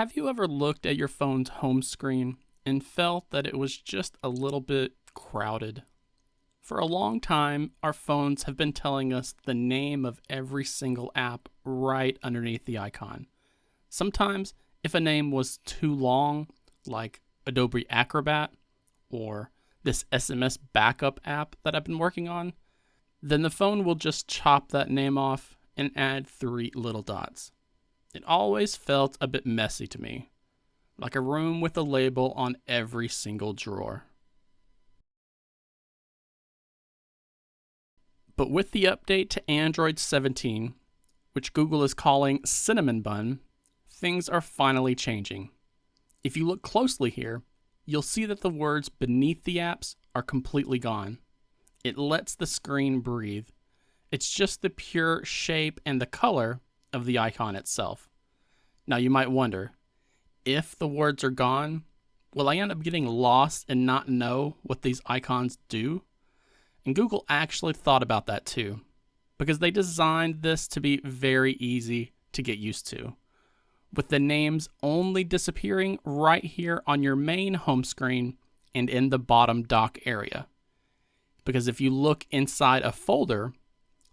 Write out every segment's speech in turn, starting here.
Have you ever looked at your phone's home screen and felt that it was just a little bit crowded? For a long time, our phones have been telling us the name of every single app right underneath the icon. Sometimes, if a name was too long, like Adobe Acrobat or this SMS Backup app that I've been working on, then the phone will just chop that name off and add 3 little dots. It always felt a bit messy to me, like a room with a label on every single drawer. But with the update to Android 17, which Google is calling Cinnamon Bun, things are finally changing. If you look closely here, you'll see that the words beneath the apps are completely gone. It lets the screen breathe. It's just the pure shape and the color of the icon itself. Now you might wonder, if the words are gone, will I end up getting lost and not know what these icons do? And Google actually thought about that too, because they designed this to be very easy to get used to, with the names only disappearing right here on your main home screen and in the bottom dock area. Because if you look inside a folder,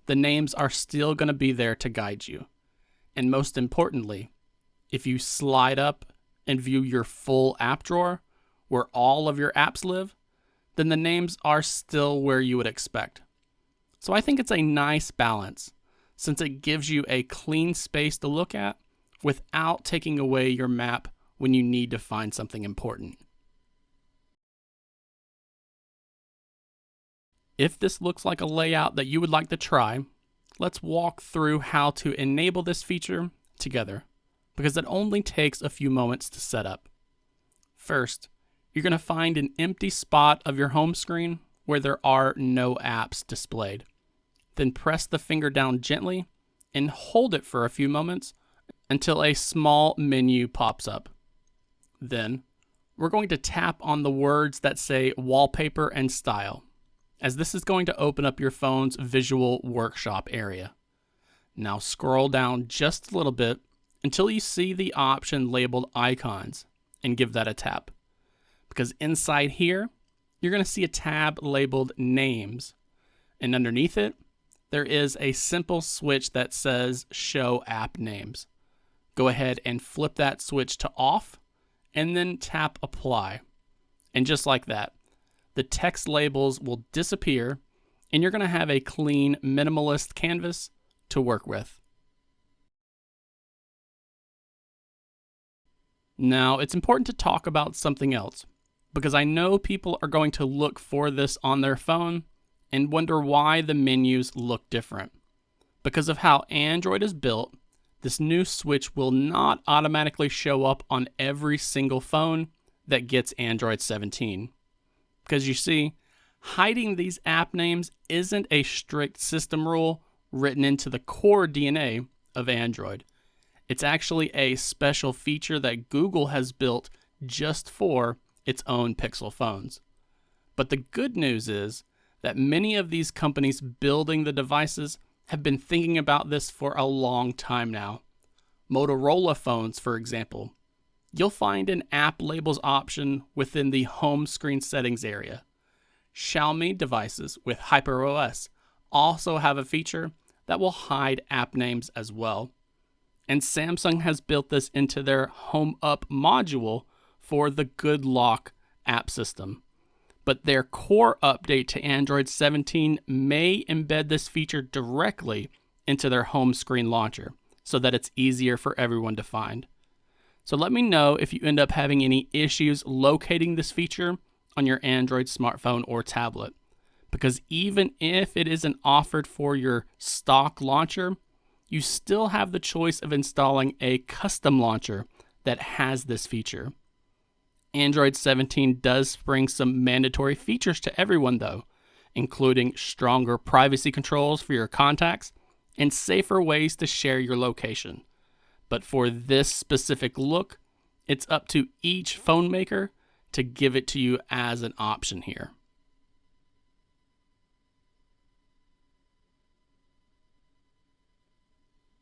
the names are still going to be there to guide you. And most importantly, if you slide up and view your full app drawer, where all of your apps live, then the names are still where you would expect. So I think it's a nice balance, since it gives you a clean space to look at without taking away your map when you need to find something important. If this looks like a layout that you would like to try, let's walk through how to enable this feature together, because it only takes a few moments to set up. First, you're going to find an empty spot of your home screen where there are no apps displayed. Then press the finger down gently and hold it for a few moments until a small menu pops up. Then, we're going to tap on the words that say Wallpaper and Style, as this is going to open up your phone's visual workshop area. Now scroll down just a little bit until you see the option labeled Icons and give that a tap. Because inside here, you're going to see a tab labeled Names, and underneath it, there is a simple switch that says Show App Names. Go ahead and flip that switch to off, and then tap Apply. And just like that, the text labels will disappear, and you're going to have a clean, minimalist canvas to work with. Now, it's important to talk about something else, because I know people are going to look for this on their phone and wonder why the menus look different. Because of how Android is built, this new switch will not automatically show up on every single phone that gets Android 17. Because you see, hiding these app names isn't a strict system rule written into the core DNA of Android. It's actually a special feature that Google has built just for its own Pixel phones. But the good news is that many of these companies building the devices have been thinking about this for a long time now. Motorola phones, for example, you'll find an app labels option within the home screen settings area. Xiaomi devices with HyperOS also have a feature that will hide app names as well. And Samsung has built this into their Home Up module for the Good Lock app system. But their core update to Android 17 may embed this feature directly into their home screen launcher so that it's easier for everyone to find. So let me know if you end up having any issues locating this feature on your Android smartphone or tablet. Because even if it isn't offered for your stock launcher, you still have the choice of installing a custom launcher that has this feature. Android 17 does bring some mandatory features to everyone though, including stronger privacy controls for your contacts and safer ways to share your location. But for this specific look, it's up to each phone maker to give it to you as an option here.